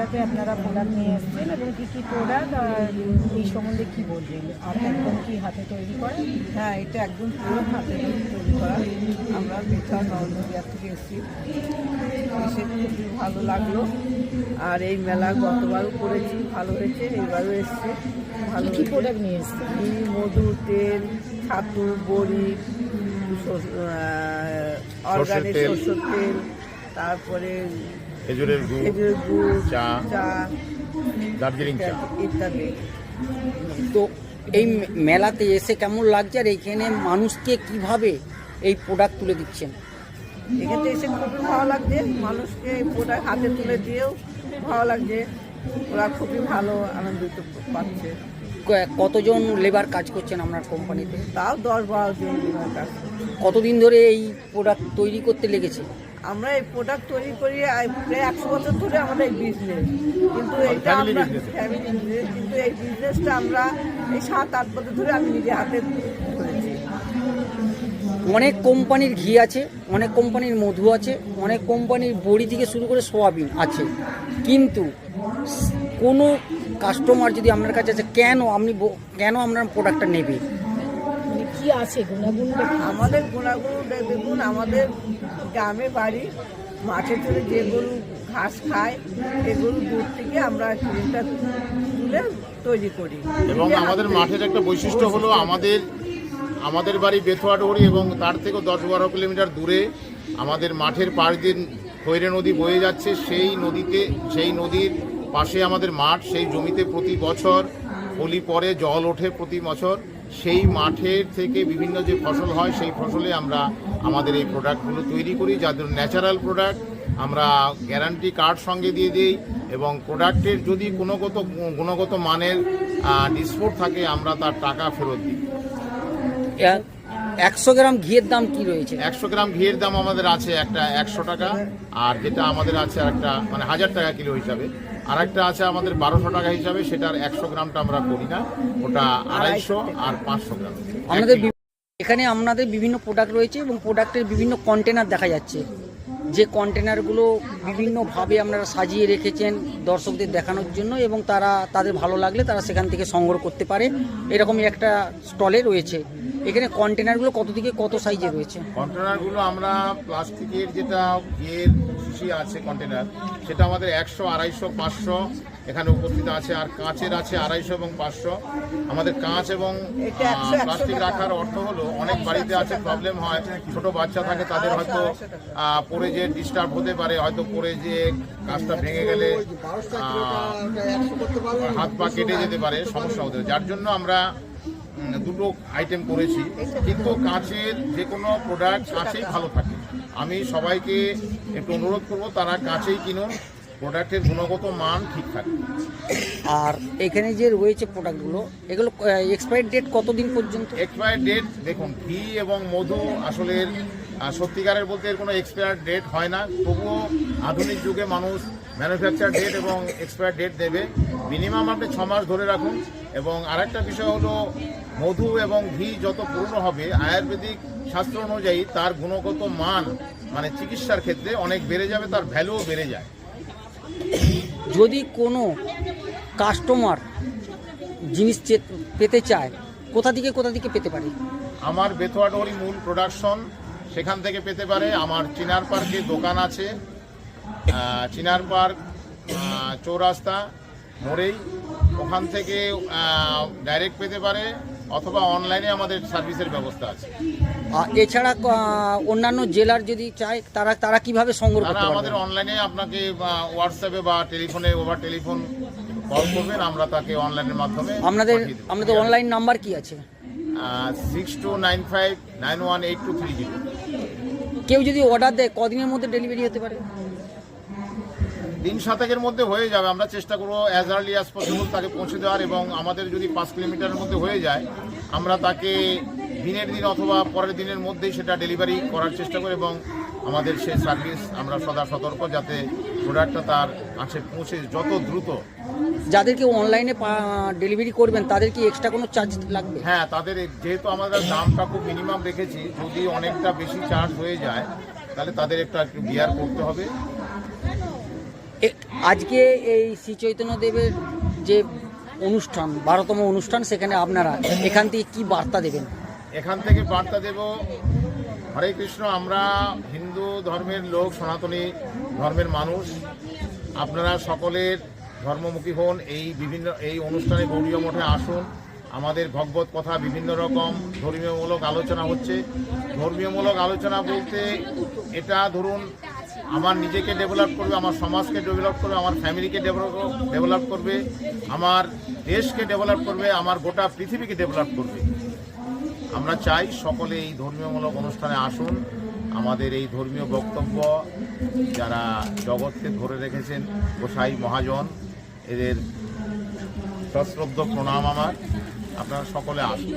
সাথে আপনারা প্রোডাক্ট নিয়ে এসেছেন এবং কী প্রোডাক্ট আর এই সম্বন্ধে কী বলবেন? আর একদম কি হাতে তৈরি করেন? হ্যাঁ, এটা একদম পুরো হাতে তৈরি করা। আমরা বেথুয়া নলদিয়া থেকে এসেছি, এসে খুবই ভালো লাগলো। আর এই মেলা গতবারও করেছি, ভালো হয়েছে, এইবারও এসছে ভালো। কী প্রোডাক্ট নিয়ে এসেছেন? মধু, তেল, ছাতু, বড়ি, অর্গানিক সরষের তেল, তারপরে খেজুরের গুড়, চা, দার্জিলিং চা ইত্যাদি। তো এই মেলাতে এসে কেমন লাগছে আর এইখানে মানুষকে কিভাবে এই প্রোডাক্ট তুলে দিচ্ছেন? এখানে এসে খুবই ভালো লাগছে, মানুষকে এই প্রোডাক্ট হাতে তুলে দিয়েও ভালো লাগছে, ওরা খুবই ভালো আনন্দিত পাচ্ছে। কতজন লেবার কাজ করছেন আপনার কোম্পানিতে? তাও 10-12 জন কাজ করছে। কতদিন ধরে এই প্রোডাক্ট তৈরি করতে লেগেছে? আমরা এই প্রোডাক্ট তৈরি করি প্রায় 100 বছর ধরে আমাদের এই বিজনেস, কিন্তু এটা আমরা ফ্যামিলি বিজনেস, কিন্তু এই বিজনেসটা আমরা এই 7-8 বছর ধরে আমি নিজে হাতে ধরেছি। অনেক কোম্পানির ঘি আছে, অনেক কোম্পানির মধু আছে, অনেক কোম্পানির বড়ি থেকে শুরু করে সোয়াবিন আছে, কিন্তু কোনো কাস্টমার যদি আপনার কাছে আছে কেন আপনার প্রোডাক্টটা নেবে? মানে কী আছে গুণাগুণটা? আমাদের গুণাগুণ দেখুন, আমাদের গ্রামে বাড়ি, মাঠে চলে যে গরু ঘাস খায় সে গরুর দুধ থেকে আমরা ক্রিমটা তুলে তৈরি করি। এবং আমাদের মাঠের একটা বৈশিষ্ট্য হলো আমাদের বাড়ি বেথুয়াডহরি এবং তার থেকে 10-12 কিলোমিটার দূরে আমাদের মাঠের পাশ দিয়ে খৈরে নদী বয়ে যাচ্ছে। সেই নদীর পাশে আমাদের মাঠ, সেই জমিতে প্রতি বছর পলি পরে জল ওঠে প্রতি বছর। সেই মাঠের থেকে বিভিন্ন যে ফসল হয় সেই ফসলে আমরা আমাদের এই প্রোডাক্টগুলো তৈরি করি, যাদের ন্যাচারাল প্রোডাক্ট। আমরা গ্যারান্টি কার্ড সঙ্গে দিয়ে দিই এবং প্রোডাক্টের যদি গুণগত মানের ডিসপুট থাকে আমরা তার টাকা ফেরত দিই। 100 গ্রাম ঘিয়ের দাম কি রয়েছে? 100 গ্রাম ঘিয়ের দাম আমাদের আছে একটা 100 টাকা, আর যেটা আমাদের আছে একটা মানে 1000 টাকা কিলো হিসাবে, আর একটা আছে আমাদের 1200 টাকা হিসাবে, সেটার 100 গ্রামটা আমরা করি না, ওটা 250 আর 500 গ্রাম। এখানে আপনাদের বিভিন্ন প্রোডাক্ট রয়েছে এবং প্রোডাক্টের বিভিন্ন কন্টেনার দেখা যাচ্ছে, যে কন্টেনারগুলো বিভিন্নভাবে আপনারা সাজিয়ে রেখেছেন দর্শকদের দেখানোর জন্য এবং তাদের ভালো লাগলে তারা সেখান থেকে সংগ্রহ করতে পারে, এরকমই একটা স্টলে রয়েছে। এখানে কন্টেনারগুলো কত থেকে কত সাইজে রয়েছে? কন্টেনারগুলো আমরা প্লাস্টিকের যেটা ঘিয়ের শিশি আছে কন্টেনার, সেটা আমাদের 100, 250, 500 এখানে উপস্থিত আছে, আর কাঁচের আছে 250 এবং 500। আমাদের কাঁচ এবং প্লাস্টিক রাখার অর্থ হলো অনেক বাড়িতে আছে প্রবলেম হয়, ছোট বাচ্চা থাকে, তাদের হয়তো পরে যে ডিস্টার্ব হতে পারে, হয়তো পরে যে কাঁচটা ভেঙে গেলে হাত পা কেটে যেতে পারে, সমস্যা হতে পারে। যার জন্য আমরা দুটো আইটেম করেছি, কিন্তু কাঁচের যে কোনো প্রোডাক্ট কাঁচেই ভালো থাকে। আমি সবাইকে একটু অনুরোধ করব তারা কাঁচেই কিনুন, প্রোডাক্টের গুণগত মান ঠিক থাকে। আর এখানে যে রয়েছে প্রোডাক্টগুলো, এগুলো এক্সপায়ার ডেট কতদিন পর্যন্ত? এক্সপায়ার ডেট দেখুন, ঘি এবং মধু আসলে সত্যিকারের বলতে এর কোনো এক্সপায়ার ডেট হয় না, তবুও আধুনিক যুগে মানুষ ম্যানুফ্যাকচার ডেট এবং এক্সপায়ার ডেট দেবে। মিনিমাম আপনি 6 মাস ধরে রাখুন। এবং আরেকটা বিষয় হলো, মধু এবং ঘি যত পুরনো হবে আয়ুর্বেদিক শাস্ত্র অনুযায়ী তার গুণগত মান মানে চিকিৎসার ক্ষেত্রে অনেক বেড়ে যাবে, তার ভ্যালুও বেড়ে যায়। যদি কোনো কাস্টমার জিনিস পেতে চায়, কোথা থেকে পেতে পারে? আমার বেথুয়াডহরি মূল প্রোডাকশন, সেখান থেকে পেতে পারে। আমার চিনার পার্কে দোকান আছে, চিনার পার্ক চৌরাস্তা মোড়েই, ওখান থেকে ডাইরেক্ট পেতে পারে, অথবা অনলাইনে আমাদের সার্ভিসের ব্যবস্থা আছে। এছাড়া অন্যান্য জেলার যদি চায় তারা কিভাবে সংগ্রহ করতে পারবে? আমাদের অনলাইনে আপনাকে হোয়াটসঅ্যাপে বা টেলিফোনে ওভার টেলিফোন কল করবেন, আমরা তাকে অনলাইনের মাধ্যমে। আপনাদের অনলাইন নাম্বার কি আছে? 6295918230। কেউ যদি অর্ডার দেয় কদিনের মধ্যে ডেলিভারি হতে পারে? দিন 7-এর মধ্যে হয়ে যাবে। আমরা চেষ্টা করবো অ্যাজ আর্লি অ্যাজ পসিবল তাকে পৌঁছে দেওয়ার, এবং আমাদের যদি 5 কিলোমিটারের মধ্যে হয়ে যায় আমরা তাকে দিনের দিন অথবা পরের দিনের মধ্যেই সেটা ডেলিভারি করার চেষ্টা করি, এবং আমাদের সেই সার্ভিস আমরা সদা সতর্ক যাতে প্রোডাক্টটা তার কাছে পৌঁছে যত দ্রুত। যাদেরকে অনলাইনে ডেলিভারি করবেন তাদের কি এক্সট্রা কোনো চার্জ লাগবে? হ্যাঁ, তাদের যেহেতু আমাদের দামটা খুব মিনিমাম রেখেছি, যদি অনেকটা বেশি চার্জ হয়ে যায় তাহলে তাদের একটু বিয়ার করতে হবে। আজকে এই শ্রী চৈতন্যদেবের যে অনুষ্ঠান 12তম অনুষ্ঠান, সেখানে আপনারা এখান থেকে কি বার্তা দেবেন? এখান থেকে বার্তা দেব, হরে কৃষ্ণ। আমরা হিন্দু ধর্মের লোক, সনাতনী ধর্মের মানুষ, আপনারা সকলের ধর্মমুখী হন। এই অনুষ্ঠানে গৌড়ীয় মঠে আসুন। আমাদের ভগবত কথা, বিভিন্ন রকম ধর্মীয়মূলক আলোচনা হচ্ছে। ধর্মীয়মূলক আলোচনা বলতে এটা ধরুন আমার নিজেকে ডেভেলপ করবে, আমার সমাজকে ডেভেলপ করবে, আমার ফ্যামিলিকে ডেভেলপ করবে, আমার দেশকে ডেভেলপ করবে, আমার গোটা পৃথিবীকে ডেভেলপ করবে। আমরা চাই সকলে এই ধর্মীয়মূলক অনুষ্ঠানে আসুন। আমাদের এই ধর্মীয় বক্তব্য যারা জগৎকে ধরে রেখেছেন, গোসাই মহাজন, এদের সশ্রদ্ধ প্রণাম আমার। আপনারা সকলে আসুন।